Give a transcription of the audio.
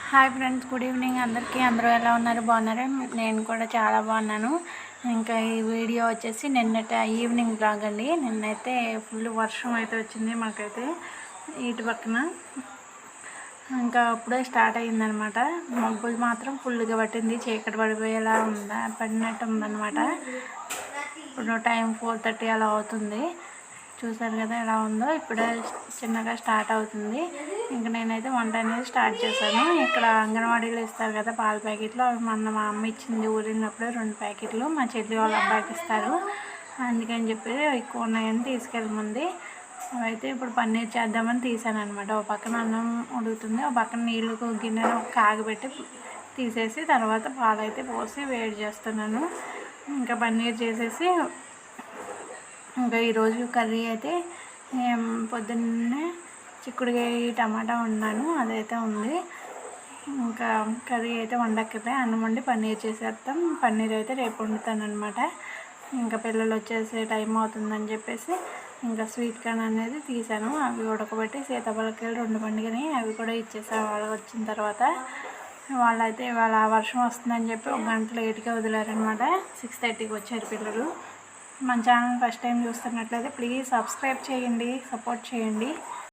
Hi friends, good evening అందరికీ. అందరూ ఎలా ఉన్నారు? బాగున్నారా? నేను కూడా చాలా బాగున్నాను. ఇంకా ఈ వీడియో వచ్చేసి నిన్నటి ఈవినింగ్ బ్లాగ్ అండి. నిన్నైతే ఫుల్ వర్షం అయితే వచ్చింది మాకైతే ఇటు పక్కన. ఇంకా అప్పుడే స్టార్ట్ అయ్యిందనమాట. మబ్బులు మాత్రం ఫుల్గా పట్టింది, చీకటి పడిపోయేలా పడినట్టు ఉందన్నమాట. ఇప్పుడు టైం 4:30 అలా అవుతుంది. చూసారు కదా ఎలా ఉందో. ఇప్పుడే చిన్నగా స్టార్ట్ అవుతుంది. ఇంకా నేనైతే వంట అనేది స్టార్ట్ చేశాను. ఇక్కడ అంగన్వాడీలో ఇస్తారు కదా పాల ప్యాకెట్లు, అవి మా అమ్మ ఇచ్చింది ఊరినప్పుడు 2 ప్యాకెట్లు. మా చెల్లి వాళ్ళ అబ్బాయికి ఇస్తారు, అందుకని చెప్పి ఎక్కువ ఉన్నాయని తీసుకెళ్ళమంది. అయితే ఇప్పుడు పన్నీర్ చేద్దామని తీసాను అనమాట. ఒక పక్కన అన్నం ఉడుకుతుంది, ఒక పక్కన నీళ్ళు గిన్నెలో కాగబెట్టి తీసేసి తర్వాత పాలైతే పోసి వేడి చేస్తున్నాను. ఇంకా పన్నీర్ చేసేసి ఇంకా ఈరోజు కర్రీ అయితే పొద్దున్నే చిక్కుడుకాయ టమాటా వండాను, అదైతే ఉంది. ఇంకా కర్రీ అయితే వండకపోయి అన్నం వండి పన్నీర్ చేసేస్తాం. పన్నీర్ అయితే రేపు వండుతాను అనమాట. ఇంకా పిల్లలు వచ్చేసే టైం అవుతుందని చెప్పేసి ఇంకా స్వీట్ కార్న్ అనేది తీసాను. అవి ఉడకబెట్టి సీతాఫలకాయలు 2 పండుగని అవి కూడా ఇచ్చేసాను. వాళ్ళు వచ్చిన తర్వాత వాళ్ళైతే ఇవాళ వర్షం వస్తుందని చెప్పి 1 గంట లేట్గా వదిలారనమాట. 6:30కి వచ్చారు పిల్లలు. మన ఛానల్ ఫస్ట్ టైం చూస్తున్నట్లయితే ప్లీజ్ సబ్స్క్రైబ్ చేయండి, సపోర్ట్ చేయండి.